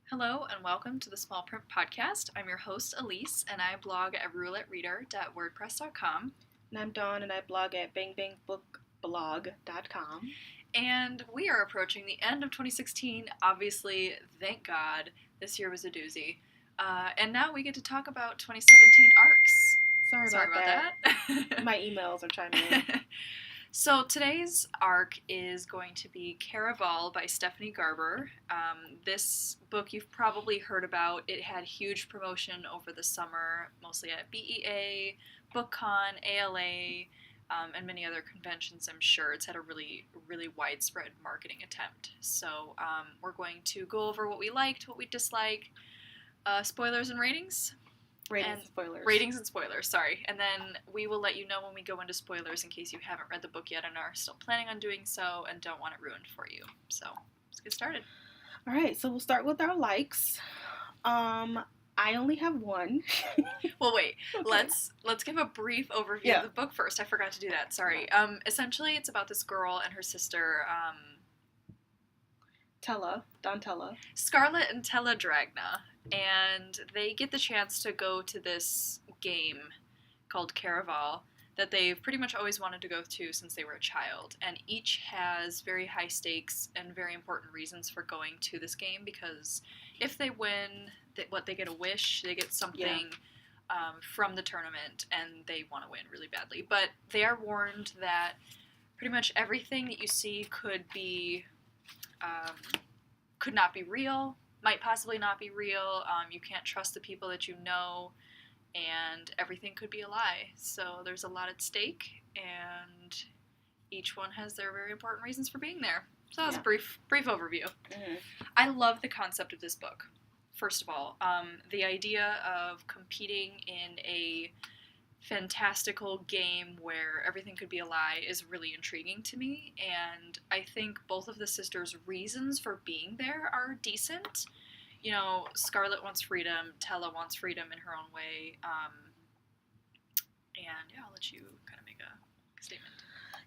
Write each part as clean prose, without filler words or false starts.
Hello and welcome to the Small Print Podcast. I'm your host, Elise, and I blog at roulettereader.wordpress.com. And I'm Dawn, and I blog at bangbangbookblog.com. And we are approaching the end of 2016. Obviously, thank God, this year was a doozy. And now we get to talk about 2017 arcs. Sorry about that. My emails are chiming in. So today's arc is going to be Caraval by Stephanie Garber. This book you've probably heard about. It had huge promotion over the summer, mostly at BEA, BookCon, ALA, and many other conventions, I'm sure. It's had a really, really widespread marketing attempt. So we're going to go over what we liked, what we disliked, spoilers and ratings. Ratings and spoilers, sorry. And then we will let you know when we go into spoilers in case you haven't read the book yet and are still planning on doing so and don't want it ruined for you. So, let's get started. All right, so we'll start with our likes. I only have one. Well, wait. Okay. Let's give a brief overview of the book first. I forgot to do that. Sorry. Essentially, it's about this girl and her sister, Dontella. Scarlett and Tella Dragna. And they get the chance to go to this game called Caraval that they've pretty much always wanted to go to since they were a child. And each has very high stakes and very important reasons for going to this game, because if they win, they get a wish, they get something from the tournament, and they want to win really badly. But they are warned that pretty much everything that you see could not be real, might possibly not be real. You can't trust the people that you know, and everything could be a lie. So there's a lot at stake, and each one has their very important reasons for being there. So that was a brief overview. Mm-hmm. I love the concept of this book. First of all, the idea of competing in a fantastical game where everything could be a lie is really intriguing to me, and I think both of the sisters' reasons for being there are decent. You know, Scarlett wants freedom, Tella wants freedom in her own way, and I'll let you kind of make a statement.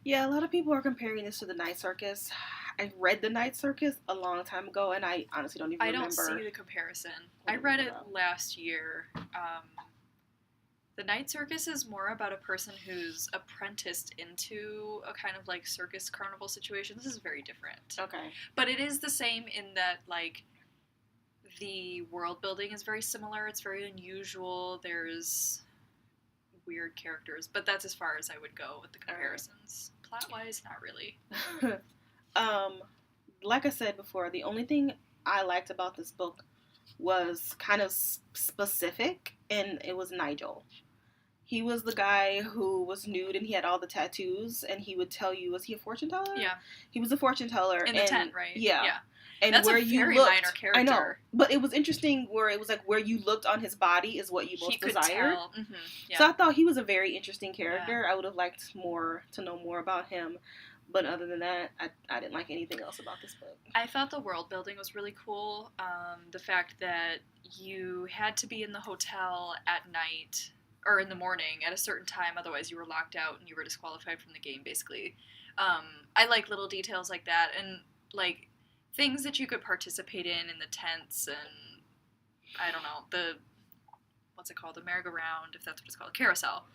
Yeah, a lot of people are comparing this to the Night Circus. I read the Night Circus a long time ago, and I honestly don't even remember. I don't see the comparison. I read it last year. The Night Circus is more about a person who's apprenticed into a kind of like circus carnival situation. This is very different. Okay. But it is the same in that, like, the world building is very similar. It's very unusual. There's weird characters, but that's as far as I would go with the comparisons. Plot-wise, not really. Like I said before, the only thing I liked about this book was kind of specific, and it was Nigel. He was the guy who was nude and he had all the tattoos, and he would tell you, was he a fortune teller? Yeah. He was a fortune teller. In the tent, right? Yeah. And that's where a very you looked, minor character. I know, but it was interesting where it was like where you looked on his body is what you most desired. Mm-hmm. Yeah. So I thought he was a very interesting character. Yeah. I would have liked to know more about him. But other than that, I didn't like anything else about this book. I thought the world building was really cool. The fact that you had to be in the hotel at night or in the morning at a certain time, otherwise you were locked out and you were disqualified from the game, basically. I like little details like that, and like things that you could participate in the tents, and I don't know, what's it called, the merry-go-round, if that's what it's called, carousel.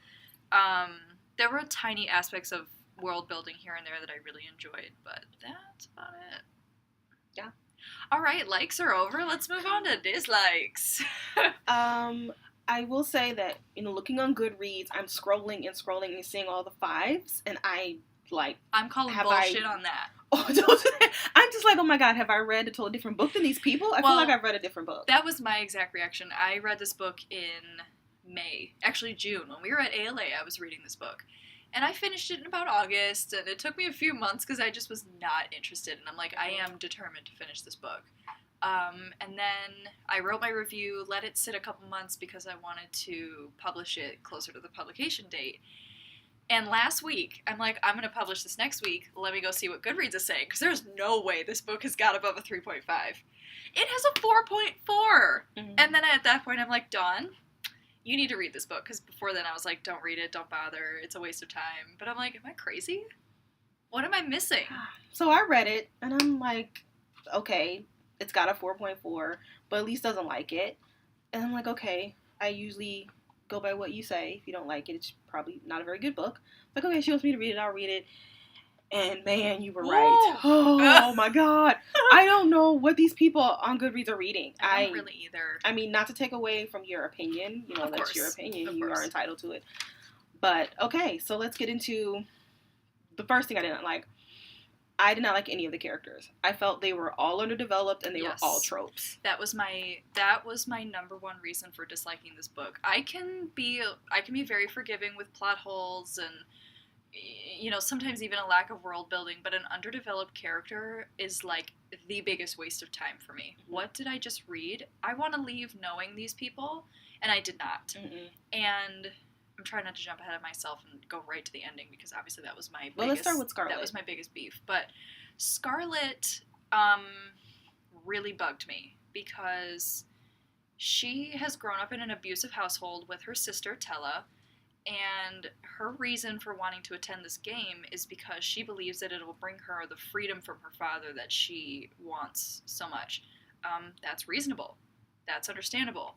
There were tiny aspects of world building here and there that I really enjoyed, but that's about it. Yeah. All right, likes are over. Let's move on to dislikes. I will say that, looking on Goodreads, I'm scrolling and seeing all the 5s, and I'm calling bullshit on that. I'm just like, oh my god, have I read a totally different book than these people? I feel like I've read a different book. That was my exact reaction. I read this book in May, actually June. When we were at ALA, I was reading this book. And I finished it in about August, and it took me a few months because I just was not interested. And I'm like, I am determined to finish this book. And then I wrote my review, let it sit a couple months because I wanted to publish it closer to the publication date. And last week, I'm like, I'm going to publish this next week. Let me go see what Goodreads is saying, because there's no way this book has got above a 3.5. It has a 4.4. Mm-hmm. And then at that point, I'm like, Dawn, you need to read this book, because before then I was like, don't read it, don't bother, it's a waste of time. But I'm like, am I crazy? What am I missing? So I read it, and I'm like, okay, It's got a 4.4, but Elise doesn't like it. And I'm like, okay, I usually go by what you say. If you don't like it, it's probably not a very good book. Like, okay, she wants me to read it, I'll read it. And man, you were right. Oh my god. I don't know what these people on Goodreads are reading. I don't really either. I mean, not to take away from your opinion. You know, that's your opinion. Of you course. are entitled to it. But, okay, so let's get into the first thing I didn't like. I did not like any of the characters. I felt they were all underdeveloped and they were all tropes. That was my number one reason for disliking this book. I can be very forgiving with plot holes and, you know, sometimes even a lack of world building, but an underdeveloped character is like the biggest waste of time for me. Mm-hmm. What did I just read? I want to leave knowing these people, and I did not. Mm-mm. And I'm trying not to jump ahead of myself and go right to the ending because obviously that was my let's start with Scarlet. That was my biggest beef. But Scarlet really bugged me because she has grown up in an abusive household with her sister Tella, and her reason for wanting to attend this game is because she believes that it will bring her the freedom from her father that she wants so much. That's reasonable. That's understandable.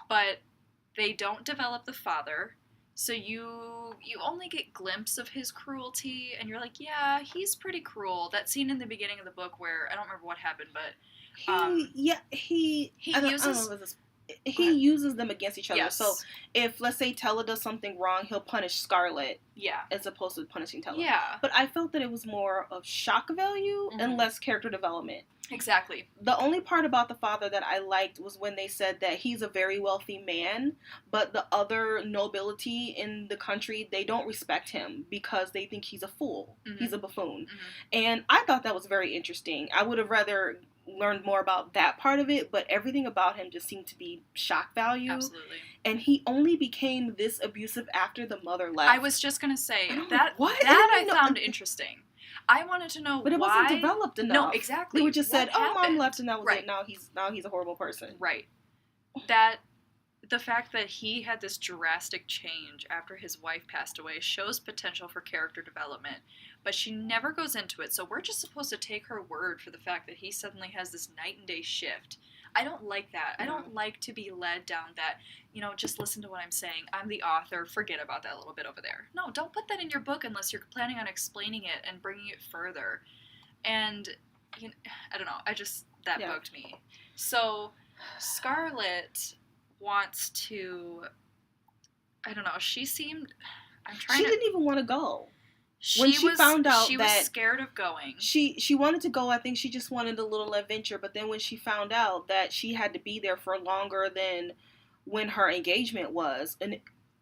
But they don't develop the father. So you only get glimpse of his cruelty, and you're like, yeah, he's pretty cruel. That scene in the beginning of the book where, I don't remember what happened, but... he uses them against each other. Yes. So if, let's say, Tella does something wrong, he'll punish Scarlet. Yeah. As opposed to punishing Tella. Yeah. But I felt that it was more of shock value and less character development. Exactly. The only part about the father that I liked was when they said that he's a very wealthy man, but the other nobility in the country, they don't respect him because they think he's a fool. Mm-hmm. He's a buffoon. Mm-hmm. And I thought that was very interesting. I would have rather learned more about that part of it, but everything about him just seemed to be shock value. Absolutely. And he only became this abusive after the mother left. I was just going to say, I found interesting. I wanted to know why. But it wasn't developed enough. No, exactly. They were just said, Mom left and that was it. Now he's a horrible person. Right. The fact that he had this drastic change after his wife passed away shows potential for character development, but she never goes into it, so we're just supposed to take her word for the fact that he suddenly has this night and day shift. I don't like that. I don't like to be led down that, just listen to what I'm saying. I'm the author. Forget about that little bit over there. No, don't put that in your book unless you're planning on explaining it and bringing it further. And, I don't know. That bugged me. So, Scarlet wants to, I don't know, she didn't even want to go. When she found out she was scared of going. She wanted to go. I think she just wanted a little adventure. But then when she found out that she had to be there for longer than when her engagement was, and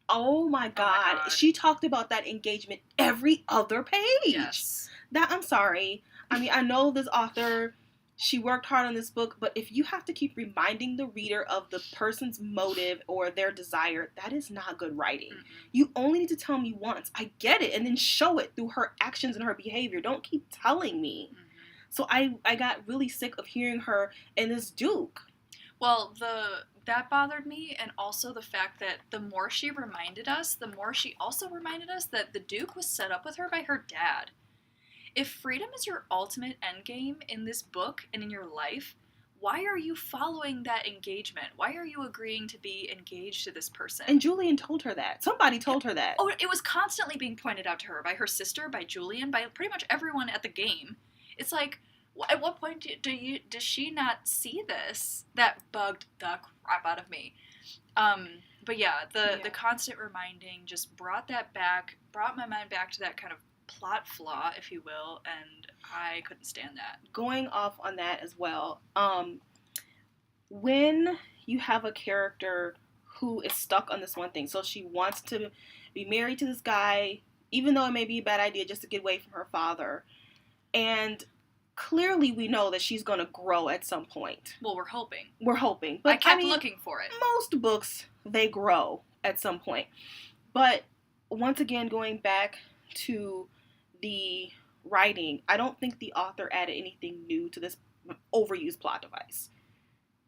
oh my God, she talked about that engagement every other page. Yes. I'm sorry. I mean, I know this author, she worked hard on this book, but if you have to keep reminding the reader of the person's motive or their desire, that is not good writing. Mm-hmm. You only need to tell me once. I get it, and then show it through her actions and her behavior. Don't keep telling me. Mm-hmm. So I got really sick of hearing her and this Duke. Well, that bothered me, and also the fact that the more she reminded us, the more she also reminded us that the Duke was set up with her by her dad. If freedom is your ultimate endgame in this book and in your life, why are you following that engagement? Why are you agreeing to be engaged to this person? And Julian told her that. Somebody told her that. Oh, it was constantly being pointed out to her by her sister, by Julian, by pretty much everyone at the game. It's like, at what point does she not see this? That bugged the crap out of me. But the constant reminding just brought my mind back to that kind of plot flaw, if you will, and I couldn't stand that. Going off on that as well, when you have a character who is stuck on this one thing, so she wants to be married to this guy, even though it may be a bad idea just to get away from her father, and clearly we know that she's going to grow at some point. Well, we're hoping. But I kept looking for it. Most books, they grow at some point. But once again, going back to the writing, I don't think the author added anything new to this overused plot device.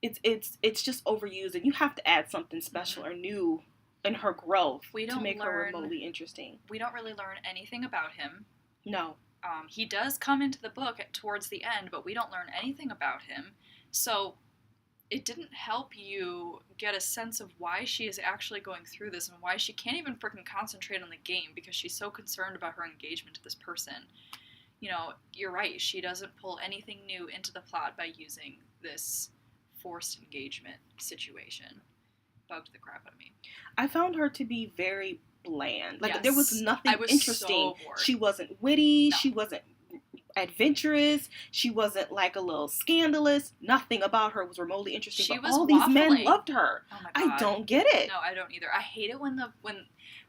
It's just overused, and you have to add something special or new in her growth to make her remotely interesting. We don't really learn anything about him. No. He does come into the book towards the end, but we don't learn anything about him. So it didn't help you get a sense of why she is actually going through this and why she can't even freaking concentrate on the game because she's so concerned about her engagement to this person. You know, you're right, she doesn't pull anything new into the plot by using this forced engagement situation. Bugged the crap out of me. I found her to be very bland. Like, Yes. there was nothing I was interesting. so bored. She wasn't witty. No. She wasn't adventurous. She wasn't like a little scandalous. Nothing about her was remotely interesting. She but was all these men waffling. loved her. Oh my God. I don't get it. No, I don't either. I hate it when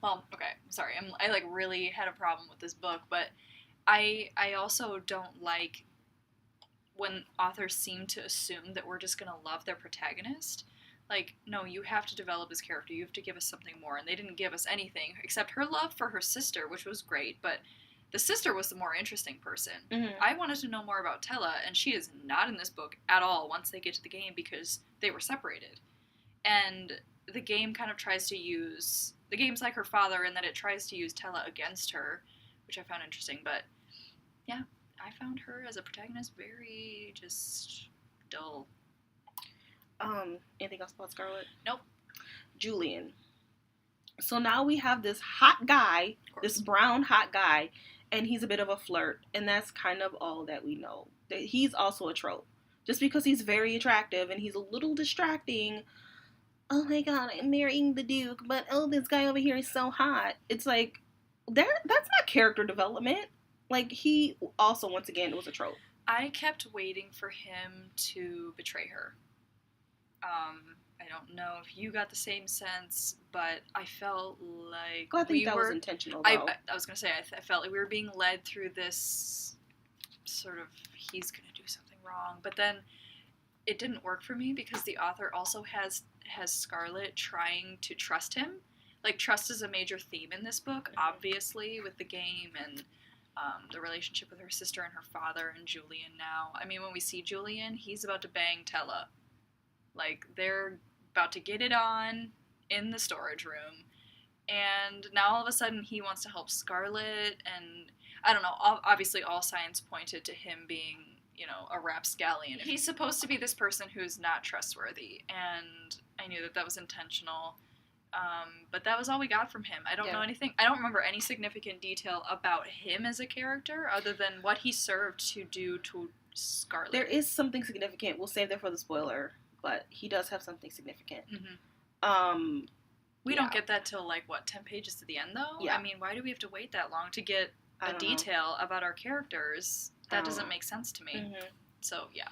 well, okay, sorry. I like really had a problem with this book, but I also don't like when authors seem to assume that we're just going to love their protagonist. Like, no, you have to develop this character. You have to give us something more. And they didn't give us anything except her love for her sister, which was great. But the sister was the more interesting person. Mm-hmm. I wanted to know more about Tella, and she is not in this book at all once they get to the game because they were separated. And the game kind of tries to use... The game's like her father in that it tries to use Tella against her, which I found interesting. But, yeah, I found her as a protagonist very just dull. Anything else about Scarlet? Nope. Julian. So now we have this hot guy, this brown hot guy, and he's a bit of a flirt, and that's kind of all that we know. He's also a trope. Just because he's very attractive and he's a little distracting, oh my God, I'm marrying the Duke, but oh, this guy over here is so hot. It's like, that's not character development. Like, he also, once again, was a trope. I kept waiting for him to betray her. I don't know if you got the same sense, but I felt like I think that was intentional, though. I was going to say, I felt like we were being led through this sort of, he's going to do something wrong. But then it didn't work for me because the author also has Scarlet trying to trust him. Like, trust is a major theme in this book, obviously, with the game and the relationship with her sister and her father and Julian now. I mean, when we see Julian, he's about to bang Tella. Like, they're about to get it on in the storage room. And now all of a sudden he wants to help Scarlet. And I don't know, obviously all signs pointed to him being, you know, a rapscallion. He's supposed to be this person who's not trustworthy. And I knew that was intentional. But that was all we got from him. I don't know anything. I don't remember any significant detail about him as a character other than what he served to do to Scarlet. There is something significant. We'll save that for the spoiler. But he does have something significant. Mm-hmm. We don't get that till, 10 pages to the end, though? Yeah. I mean, why do we have to wait that long to get a detail about our characters? That doesn't make sense to me. Mm-hmm. So, yeah.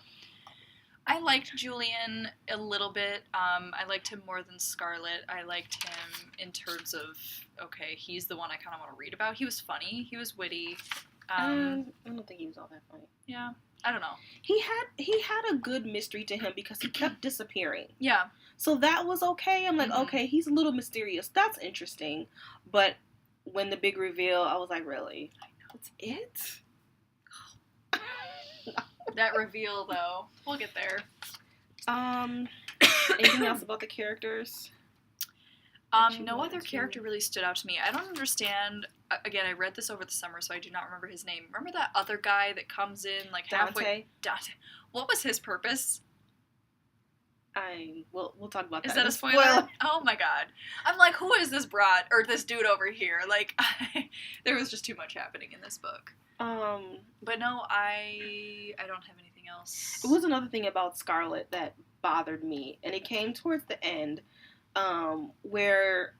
I liked Julian a little bit. I liked him more than Scarlet. I liked him in terms of, okay, he's the one I kind of want to read about. He was funny. He was witty. I don't think he was all that funny. Yeah. I don't know. He had a good mystery to him because he kept disappearing. Yeah. So that was okay. I'm like, okay, he's a little mysterious. That's interesting. But when the big reveal, I was like, really? I know. That's it? That reveal, though. We'll get there. Anything else about the characters? No other character really stood out to me. I don't understand. Again, I read this over the summer, so I do not remember his name. Remember that other guy that comes in halfway? Dante. What was his purpose? We'll talk about that. Is that a spoiler? Oh my God! I'm like, who is this this dude over here? Like, there was just too much happening in this book. But no, I don't have anything else. It was another thing about Scarlet that bothered me, and it came towards the end. Where...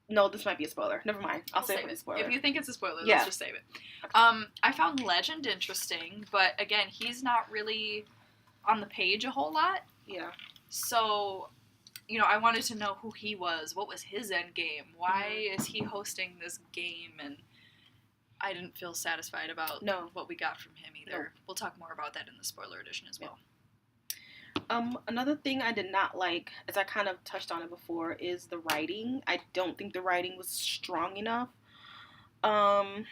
No, this might be a spoiler. Never mind. I'll save it for the spoiler. If you think it's a spoiler, let's just save it. I found Legend interesting, but again, he's not really on the page a whole lot. Yeah. So, I wanted to know who he was. What was his end game? Why is he hosting this game? And I didn't feel satisfied about what we got from him either. Nope. We'll talk more about that in the spoiler edition as well. Another thing I did not like, as I kind of touched on it before, is the writing. I don't think the writing was strong enough. One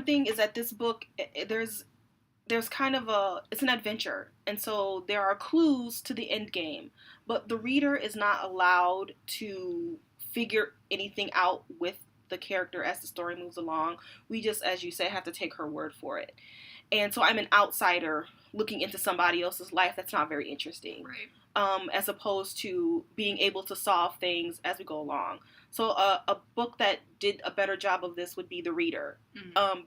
thing is that this book, there's kind of it's an adventure, and so there are clues to the end game, but the reader is not allowed to figure anything out with the character as the story moves along. We just, as you say, have to take her word for it. And so I'm an outsider looking into somebody else's life that's not very interesting. Right. As opposed to being able to solve things as we go along. So a book that did a better job of this would be The Reader,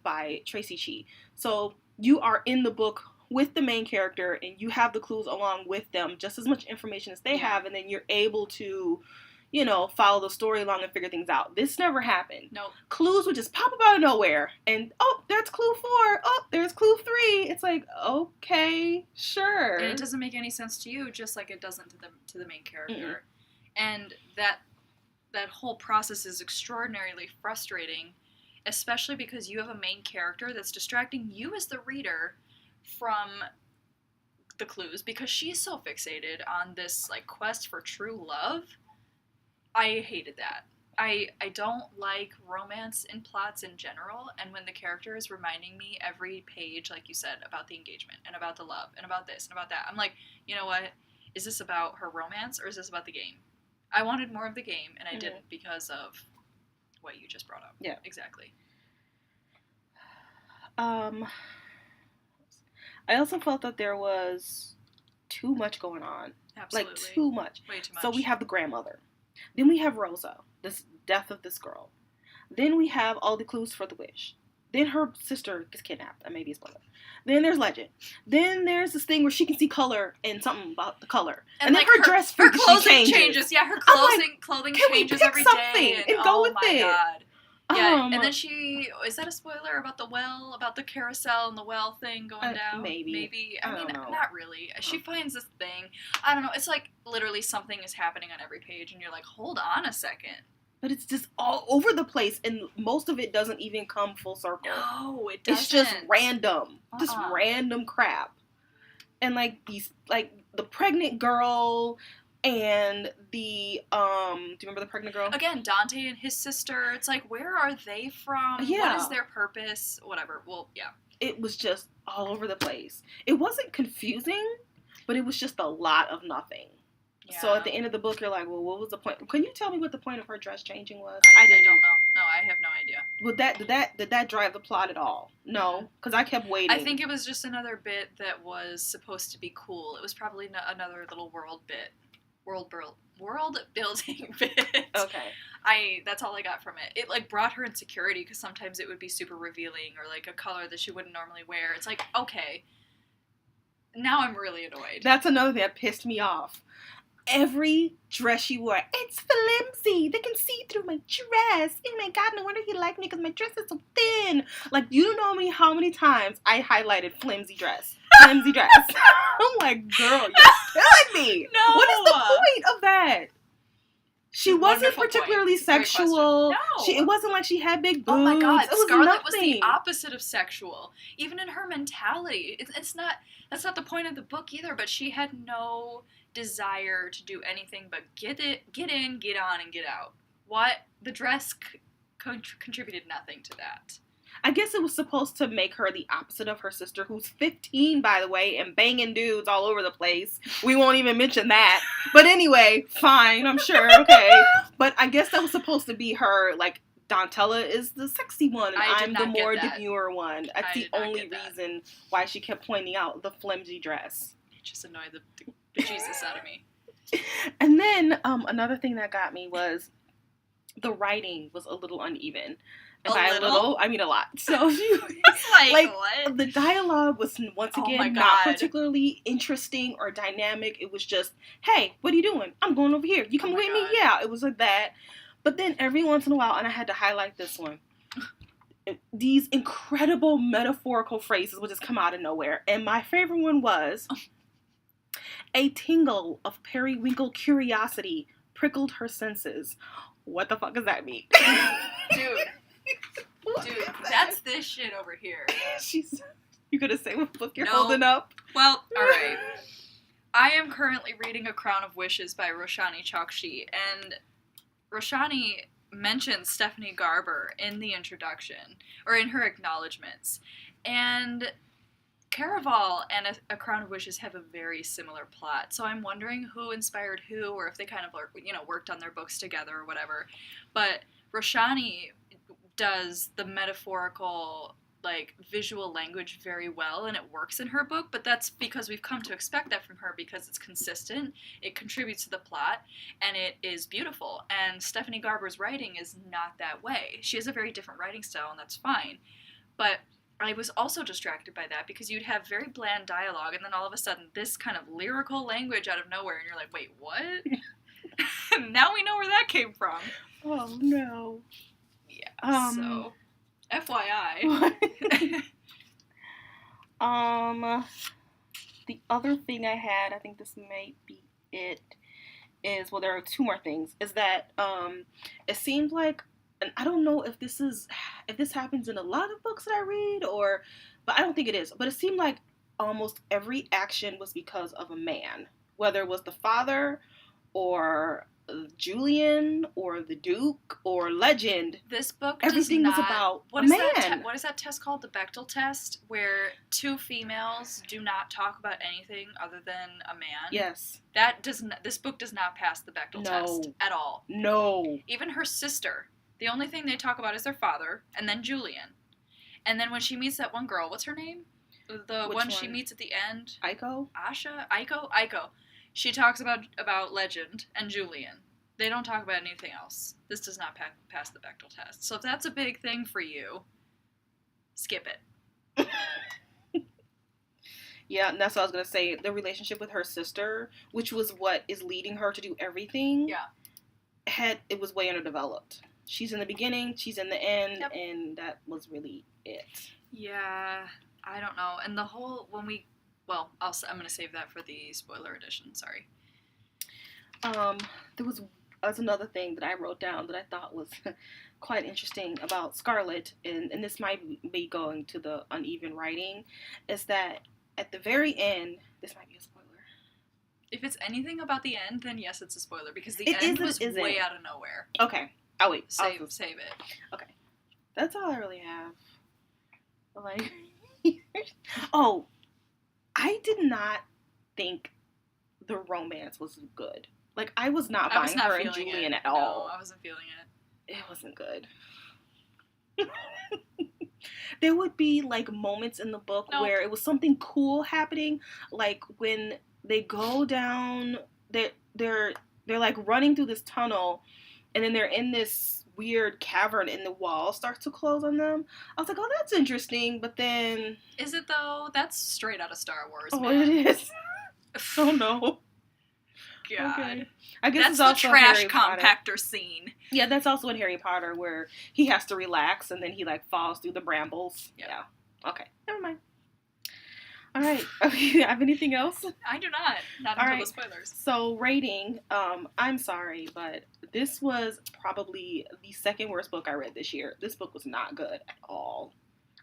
by Tracy Chee. So you are in the book with the main character, and you have the clues along with them, just as much information as they have, and then you're able to, you know, follow the story along and figure things out. This never happened. No. Clues would just pop up out of nowhere, and oh, there's clue 4. Oh, there's clue 3. It's like, okay, sure. And it doesn't make any sense to you, just like it doesn't to the main character. And that whole process is extraordinarily frustrating, especially because you have a main character that's distracting you as the reader from the clues, because she's so fixated on this like quest for true love. I hated that. I don't like romance in plots in general, and when the character is reminding me every page, like you said, about the engagement and about the love and about this and about that, I'm like, you know what? Is this about her romance or is this about the game? I wanted more of the game, and I didn't because of what you just brought up. Yeah. Exactly. I also felt that there was too much going on. Absolutely. Like, too much. Way too much. So we have the grandmother. Then we have Rosa, this death of this girl. Then we have all the clues for the wish. Then her sister gets kidnapped. That may be a spoiler. Then there's Legend. Then there's this thing where she can see color and something about the color. And then like her dress her freakishly clothing changes. Yeah, her clothing can we changes pick every something day. and go with my it? God. Yeah, and then is that a spoiler about the well, about the carousel and the well thing going down? Maybe. I mean, not really. She finds this thing. I don't know. It's like literally something is happening on every page, and you're like, hold on a second. But it's just all over the place, and most of it doesn't even come full circle. No, it doesn't. It's just random. Just random crap. And like the pregnant girl and the do you remember the pregnant girl? Again, Dante and his sister. It's like, where are they from? Yeah. What is their purpose? Whatever. Well, yeah. It was just all over the place. It wasn't confusing, but it was just a lot of nothing. Yeah. So at the end of the book, you're like, well, what was the point? Can you tell me what the point of her dress changing was? I don't know. No, I have no idea. Did that drive the plot at all? No, because I kept waiting. I think it was just another bit that was supposed to be cool. It was probably another little world building bit. Okay. That's all I got from it. It like brought her insecurity, because sometimes it would be super revealing, or like a color that she wouldn't normally wear. It's like, okay, now I'm really annoyed. That's another thing that pissed me off. Every dress she wore, it's flimsy. They can see through my dress. Oh my God, no wonder he liked me, because my dress is so thin. Like, you don't know how many times I highlighted flimsy dress. Flimsy dress. I'm like, girl, you're killing me. No. What is the point of that? She wasn't particularly sexual. No. It wasn't like she had big boobs. Oh my God, Scarlett was nothing. the opposite of sexual. Even in her mentality. It's not, that's not the point of the book either, but she had no desire to do anything but get in, get on, and get out. What? The dress contributed nothing to that. I guess it was supposed to make her the opposite of her sister, who's 15, by the way, and banging dudes all over the place. We won't even mention that. But anyway, fine, I'm sure, okay. But I guess that was supposed to be her, like, Donatella is the sexy one, and I'm the more demure one. That's the only reason why she kept pointing out the flimsy dress. It just annoyed the bejesus out of me. And then another thing that got me was the writing was a little uneven. And by a little, I mean a lot. So like what? The dialogue was once again not particularly interesting or dynamic. It was just, hey, what are you doing? I'm going over here. You come with me? Yeah, it was like that. But then every once in a while, and I had to highlight this one, these incredible metaphorical phrases would just come out of nowhere. And my favorite one was, a tingle of periwinkle curiosity prickled her senses. What the fuck does that mean? Dude, that's this shit over here. You gonna say what book you're holding up? Well, alright. I am currently reading A Crown of Wishes by Roshani Chokshi, and Roshani mentions Stephanie Garber in the introduction, or in her acknowledgments. And Caraval and A Crown of Wishes have a very similar plot, so I'm wondering who inspired who, or if they kind of, worked on their books together or whatever. But Roshani does the metaphorical like visual language very well, and it works in her book, but that's because we've come to expect that from her because it's consistent, it contributes to the plot, and it is beautiful. And Stephanie Garber's writing is not that way. She has a very different writing style, and that's fine. But I was also distracted by that because you'd have very bland dialogue, and then all of a sudden this kind of lyrical language out of nowhere, and you're like, wait, what? Now we know where that came from. Oh no. Yeah. So FYI. The other thing I had, I think this may be it, is, well, there are two more things, is that it seemed like, and I don't know if this happens in a lot of books that I read, but I don't think it is, but it seemed like almost every action was because of a man, whether it was the father or Julian or the Duke or Legend. This book everything was about a man. What is that test called? The Bechdel test, where two females do not talk about anything other than a man. Yes. This book does not pass the Bechdel test at all. No. Even her sister. The only thing they talk about is their father, and then Julian. And then when she meets that one girl, what's her name? The one she meets at the end. Aiko? Asha? Aiko. She talks about Legend and Julian. They don't talk about anything else. This does not pass the Bechdel test. So if that's a big thing for you, skip it. Yeah, and that's what I was going to say. The relationship with her sister, which was what is leading her to do everything, it was way underdeveloped. She's in the beginning, she's in the end, and that was really it. Yeah, I don't know. And the whole, I'm going to save that for the spoiler edition, sorry. That's another thing that I wrote down that I thought was quite interesting about Scarlet, and this might be going to the uneven writing, is that at the very end, this might be a spoiler. If it's anything about the end, then yes, it's a spoiler, because the end was way out of nowhere. Okay. I'll wait. Save it. Okay. That's all I really have. Like, I did not think the romance was good. Like, I was not buying her and Julian at all. No, I wasn't feeling it. It wasn't good. There would be, like, moments in the book where it was something cool happening. Like, when they go down, they're like, running through this tunnel, and then they're in this weird cavern and the wall starts to close on them. I was like, oh, that's interesting, but then... Is it, though? That's straight out of Star Wars, man. Oh, it is? Oh, no. God. Okay. I guess that's it's the also trash Harry compactor Potter. Scene. Yeah, that's also in Harry Potter where he has to relax and then he, like, falls through the brambles. Yeah. Okay. Never mind. All right. You have anything else? I do not. Not until the spoilers. So, rating. I'm sorry, but this was probably the second worst book I read this year. This book was not good at all.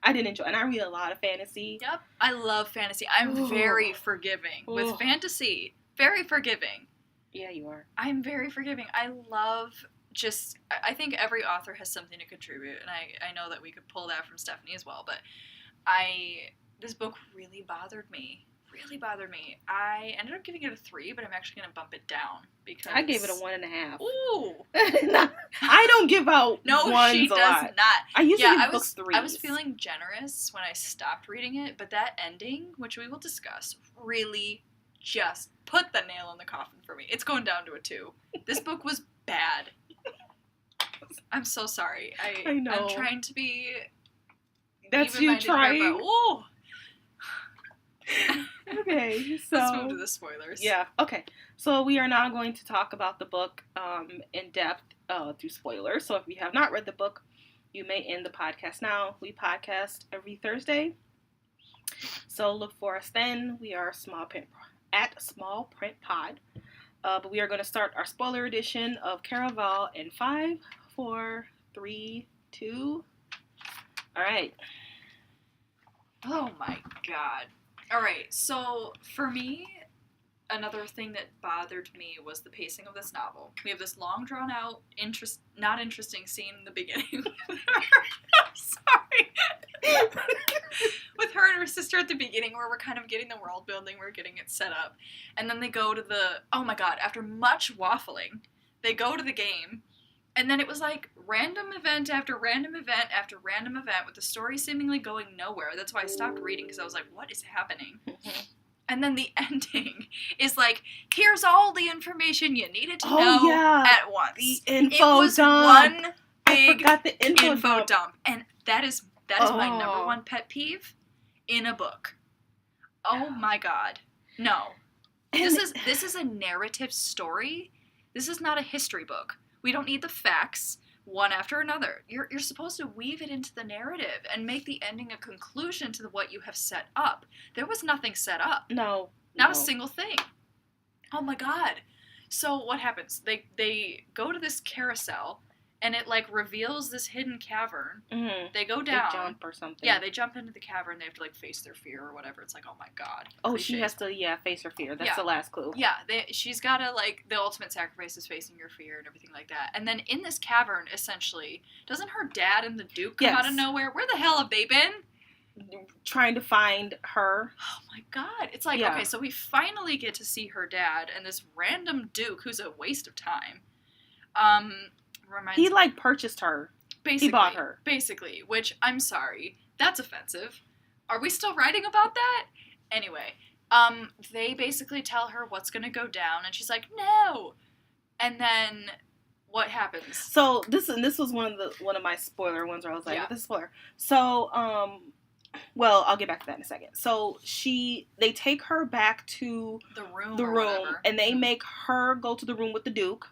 I didn't enjoy it. And I read a lot of fantasy. Yep. I love fantasy. I'm very forgiving with fantasy. Very forgiving. Yeah, you are. I'm very forgiving. I think every author has something to contribute, and I know that we could pull that from Stephanie as well, but this book really bothered me. I ended up giving it a 3, but I'm actually going to bump it down because I gave it a 1.5. Ooh. I don't give out ones she does lot. not. I usually give books 3s. I was feeling generous when I stopped reading it, but that ending, which we will discuss, really just put the nail in the coffin for me. It's going down to a 2. This book was bad. I'm so sorry. I know. I'm trying to be. That's you trying. Here, but, Okay, so let's move to the spoilers. Yeah. Okay. So we are now going to talk about the book in depth through spoilers. So if you have not read the book, you may end the podcast now. We podcast every Thursday. So look for us then. We are at Small Print Pod. But we are going to start our spoiler edition of Caraval in 5, 4, 3, 2. All right. Oh my God. All right. So for me, another thing that bothered me was the pacing of this novel. We have this long, drawn out, not interesting scene in the beginning. I'm sorry. With her and her sister at the beginning, where we're kind of getting the world building, we're getting it set up. And then they go to oh my God, after much waffling, they go to the game, And then it was like random event after random event after random event with the story seemingly going nowhere. That's why I stopped reading, because I was like, what is happening? And then the ending is like, here's all the information you needed to know at once. The info it was dump. one big I forgot the info dump. And that is my number one pet peeve in a book. Oh my god. No. This is a narrative story. This is not a history book. We don't need the facts one after another. You're supposed to weave it into the narrative and make the ending a conclusion to what you have set up. There was nothing set up. No. Not a single thing. Oh my god. So what happens? They go to this carousel, and it like reveals this hidden cavern. Mm-hmm. They go down. They jump or something. Yeah, they jump into the cavern. They have to like face their fear or whatever. It's like, oh my god. Oh, cliches. she has to face her fear. That's the last clue. Yeah, she's gotta like the ultimate sacrifice is facing your fear and everything like that. And then in this cavern, essentially, doesn't her dad and the Duke come out of nowhere? Where the hell have they been? Trying to find her. Oh my god. It's like, okay, so we finally get to see her dad and this random Duke who's a waste of time. He like purchased her. Basically. He bought her. Basically, which I'm sorry. That's offensive. Are we still writing about that? Anyway, they basically tell her what's gonna go down and she's like, no. And then what happens? So this was one of my spoiler ones where I was like, this is spoiler. So, well, I'll get back to that in a second. So they take her back to the room, and they make her go to the room with the Duke.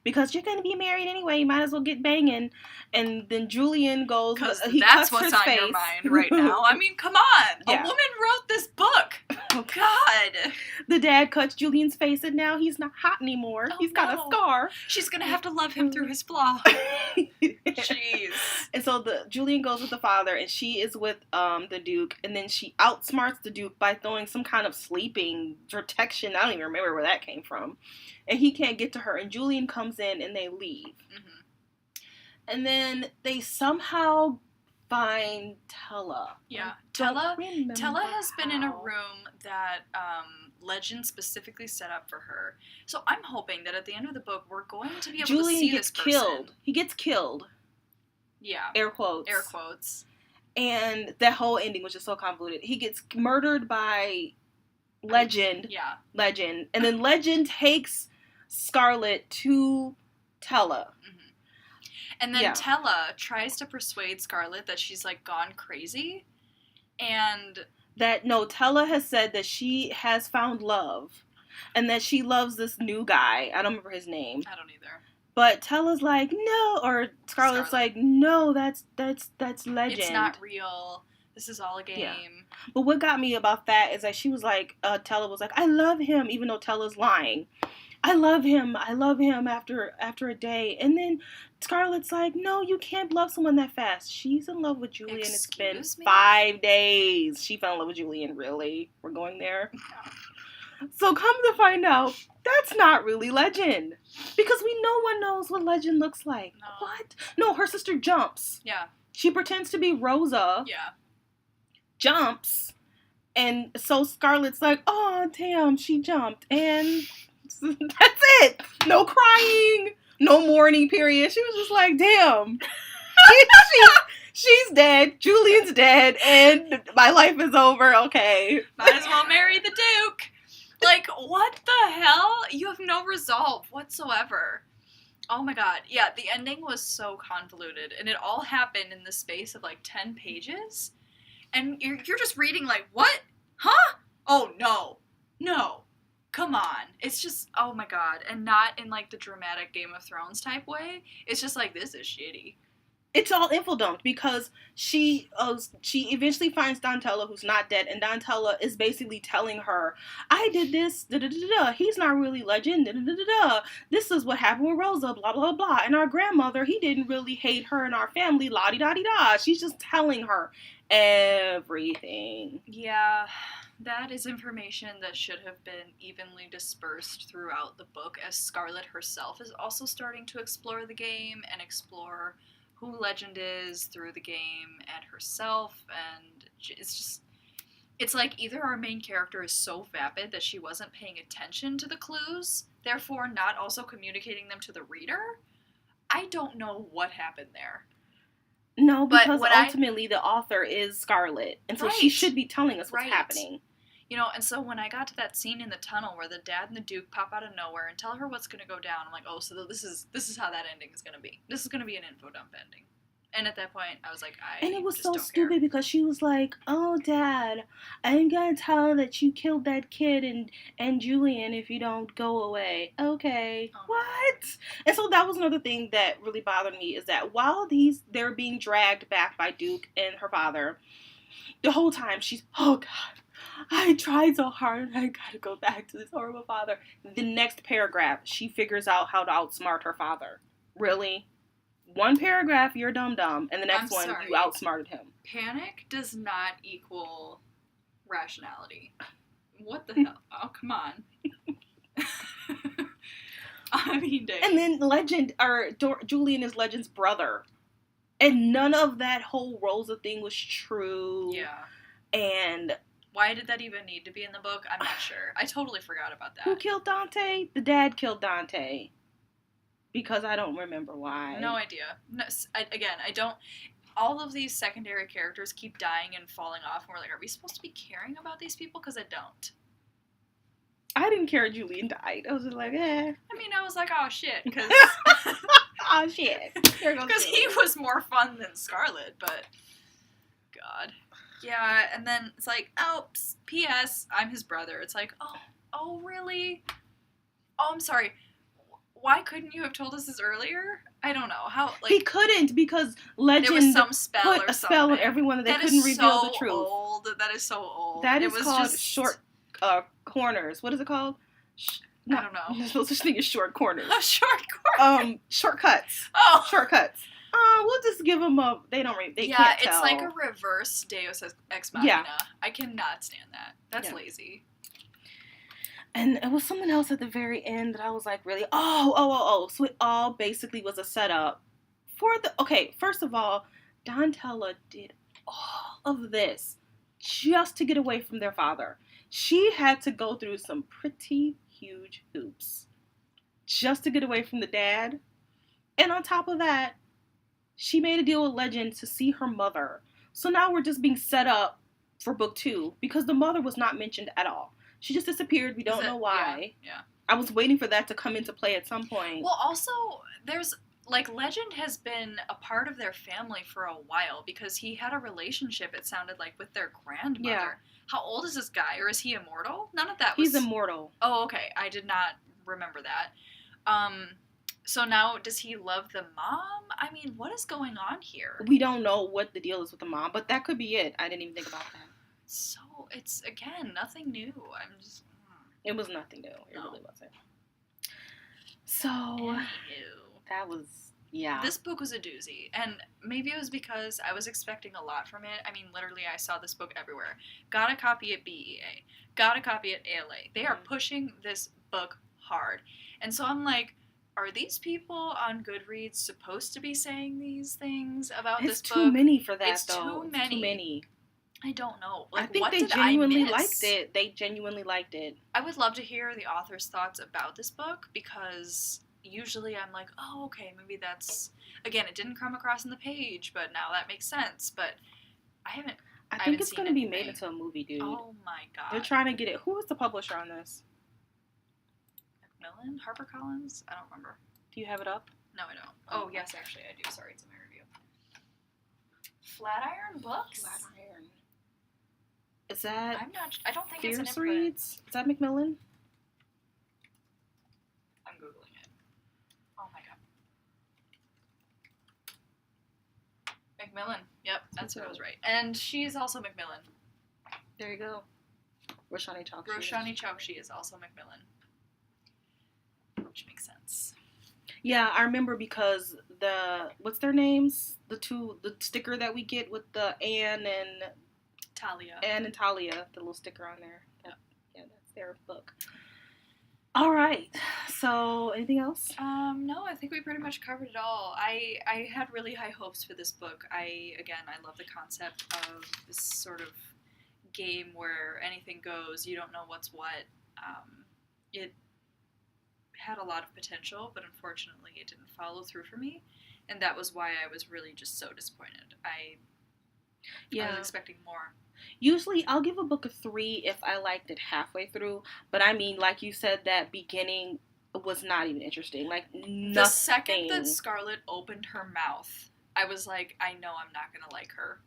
Because you're going to be married anyway, you might as well get banging. And then Julian goes, he that's cuts what's his on face. your mind right now. I mean, come on. A woman wrote this book. Oh, God. The dad cuts Julian's face, and now he's not hot anymore. He's got a scar. She's going to have to love him through his flaw. Jeez. And so Julian goes with the father, and she is with the Duke. And then she outsmarts the Duke by throwing some kind of sleeping protection. I don't even remember where that came from. And he can't get to her. And Julian comes in, and they leave. Mm-hmm. And then they somehow find Tella. Yeah. Tella has been in a room that Legend specifically set up for her. So I'm hoping that at the end of the book, we're going to be able to see this person. Killed. He gets killed. Yeah. Air quotes. Air quotes. And that whole ending was just so convoluted. He gets murdered by Legend. Yeah. Legend. And then Legend takes Scarlet to Tella. Mm-hmm. And then Tella tries to persuade Scarlet that she's like gone crazy. And Tella has said that she has found love. And that she loves this new guy. I don't remember his name. I don't either. But Tella's like, no, or Scarlet's like, no, that's Legend. It's not real. This is all a game. Yeah. But what got me about that is that she was like, Tella was like, I love him, even though Tella's lying. I love him after a day. And then Scarlet's like, no, you can't love someone that fast. She's in love with Julian. It's been 5 days. She fell in love with Julian, really? We're going there? So come to find out, that's not really Legend. Because no one knows what Legend looks like. No. What? No, her sister jumps. Yeah. She pretends to be Rosa. Yeah. Jumps. And so Scarlet's like, oh, damn, she jumped. And that's it. No crying. No mourning period. She was just like, damn. She's dead. Julian's dead. And my life is over. Okay. Might as well marry the Duke. Like, what the hell? You have no resolve whatsoever. Oh my god. Yeah, the ending was so convoluted. And it all happened in the space of like 10 pages. And you're just reading like, what? Huh? Oh, no. No. Come on. It's just, oh my god. And not in like the dramatic Game of Thrones type way. It's just like, this is shitty. It's all info dumped because she eventually finds Donatella, who's not dead, and Donatella is basically telling her, I did this, da-da-da-da, he's not really Legend, da-da-da-da, this is what happened with Rosa, blah, blah, blah, and our grandmother, he didn't really hate her and our family, la-di-da-di-da. She's just telling her everything. Yeah, that is information that should have been evenly dispersed throughout the book, as Scarlet herself is also starting to explore the game and explore who Legend is through the game and herself, and it's like either our main character is so vapid that she wasn't paying attention to the clues, therefore not also communicating them to the reader, I don't know what happened there. No, But because when ultimately the author is Scarlet, and so she Right. should be telling us what's Right. happening. You know, and so when I got to that scene in the tunnel where the dad and the Duke pop out of nowhere and tell her what's going to go down, I'm like, oh, so this is how that ending is going to be. This is going to be an info dump ending. And at that point, I was like, And it was just so don't stupid care. because she was like, "Oh, Dad, I'm gonna tell her that you killed that kid and Julian if you don't go away." Okay, Oh. what? And so that was another thing that really bothered me, is that while they're being dragged back by Duke and her father, the whole time she's, "Oh God, I tried so hard and I gotta go back to this horrible father." The next paragraph, she figures out how to outsmart her father. Really? One paragraph, you're dumb, and the next one, sorry. you outsmarted him. Panic does not equal rationality. What the hell? Oh, come on. I mean, dang. And then Julian is Legend's brother. And none of that whole Rosa thing was true. Yeah. And why did that even need to be in the book? I'm not sure. I totally forgot about that. Who killed Dante? The dad killed Dante. Because I don't remember why. No idea. No, I don't... All of these secondary characters keep dying and falling off, and we're like, are we supposed to be caring about these people? Because I don't. I didn't care Julian died. I was just like, eh. I mean, I was like, oh shit, because... oh shit. Because he was more fun than Scarlet, but... God. Yeah, and then it's like, oh, P.S., I'm his brother. It's like, oh, really? Oh, I'm sorry. Why couldn't you have told us this earlier? I don't know. How, like... He couldn't, because Legend there was some spell put or a spell on everyone that they couldn't reveal the truth. Old. That is so old. That is called just... short corners. What is it called? I don't know. There's no such thing as short corners. Oh, short corners. Shortcuts. Oh. Shortcuts. We'll just give them a... They can't tell. Yeah, it's like a reverse Deus Ex Machina. Yeah. I cannot stand that. That's lazy. And it was something else at the very end that I was like, really? Oh. So it all basically was a setup for the... Okay, first of all, Donatella did all of this just to get away from their father. She had to go through some pretty huge hoops just to get away from the dad. And on top of that, she made a deal with Legend to see her mother. So now we're just being set up for book 2 because the mother was not mentioned at all. She just disappeared. We don't know why. Yeah. I was waiting for that to come into play at some point. Well, also, there's... Like, Legend has been a part of their family for a while because he had a relationship, it sounded like, with their grandmother. Yeah. How old is this guy? Or is he immortal? None of that was... He's immortal. Oh, okay. I did not remember that. So now, does he love the mom? I mean, what is going on here? We don't know what the deal is with the mom, but that could be it. I didn't even think about that. So, it's, again, nothing new. I'm just... It was nothing new. It really wasn't. So... Anywho. That was, yeah. This book was a doozy, and maybe it was because I was expecting a lot from it. I mean, literally, I saw this book everywhere. Got a copy at BEA. Got a copy at ALA. They are pushing this book hard. And so I'm like, are these people on Goodreads supposed to be saying these things about this book? It's too many for that, It's too many. I don't know. Like, I think what they did genuinely I miss? liked it. They genuinely liked it. I would love to hear the author's thoughts about this book, because... Usually I'm like, oh, okay, maybe that's... Again, it didn't come across on the page, but now that makes sense. But I think it's going to be made into a movie, dude. Oh, my God. They're trying to get it... Who is the publisher on this? Macmillan? HarperCollins? I don't remember. Do you have it up? No, I don't. Oh, yes, actually, I do. Sorry, it's in my review. Flatiron Books? Flatiron. Is that... I don't think Fierce it's an imprint. Reads? Is that Macmillan? I'm Googling it. Oh my God. Macmillan. Yep, that's what I was right. And she's also Macmillan. There you go. Roshani Chokshi. Roshani Chokshi is also Macmillan. Which makes sense. Yeah, I remember because what's their names? The sticker that we get with the Anne and Talia, the little sticker on there. Yeah, that's their book. All right. So, anything else? No, I think we pretty much covered it all. I had really high hopes for this book. I love the concept of this sort of game where anything goes. You don't know what's what. It had a lot of potential, but unfortunately it didn't follow through for me. And that was why I was really just so disappointed. I was expecting more. Usually I'll give a book a 3 if I liked it halfway through. But I mean, like you said, that beginning was not even interesting. Like, nothing. The second that Scarlett opened her mouth, I was like, I know I'm not going to like her.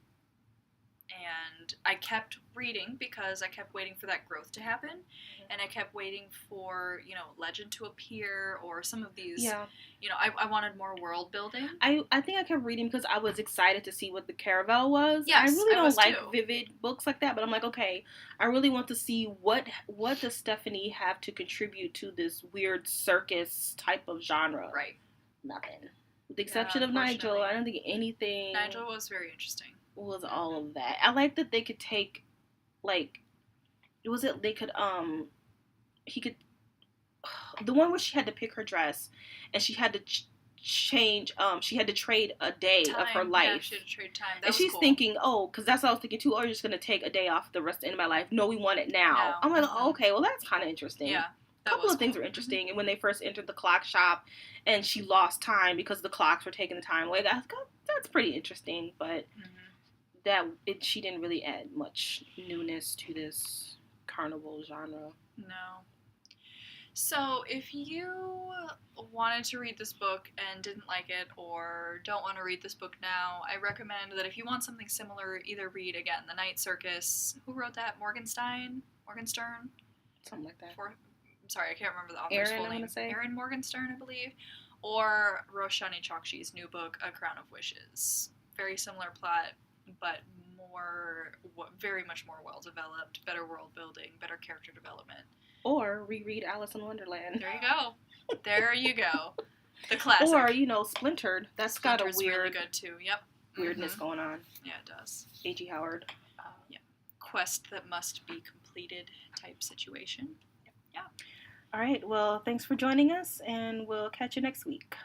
And I kept reading because I kept waiting for that growth to happen. Mm-hmm. And I kept waiting for, legend to appear or some of these, I wanted more world building. I think I kept reading because I was excited to see what the Caraval was. Yes, I really don't like too. vivid books like that, but I'm like, okay, I really want to see what does Stephanie have to contribute to this weird circus type of genre. Right. Nothing. With the exception of Nigel, I don't think anything... Nigel was very interesting. Was all of that. I like that they could take, like, he could, the one where she had to pick her dress, and she had to change, she had to trade a day of her life. Yeah, she had to trade time. And she's cool. Thinking, because that's what I was thinking too, you're just going to take a day off the rest of my life. No, we want it now. I'm like, okay, well, that's kind of interesting. Yeah. A couple of things were interesting. Mm-hmm. And when they first entered the clock shop, and she lost time because the clocks were taking the time away, that's pretty interesting, but... Mm-hmm. She didn't really add much newness to this carnival genre. No. So if you wanted to read this book and didn't like it, or don't want to read this book now, I recommend that if you want something similar, either read, again, The Night Circus. Who wrote that? Morgenstern? Something like that. I'm sorry, I can't remember the author's full name. Erin Morgenstern, I believe. Or Roshani Chakshi's new book, A Crown of Wishes. Very similar plot, but very much more well-developed, better world building, better character development. Or reread Alice in Wonderland. There you go. The classic. Or, Splintered. That's got a weird... really good, too. Yep. Weirdness going on. Yeah, it does. A.G. Howard. Yeah. Quest that must be completed type situation. Yeah. All right. Well, thanks for joining us, and we'll catch you next week.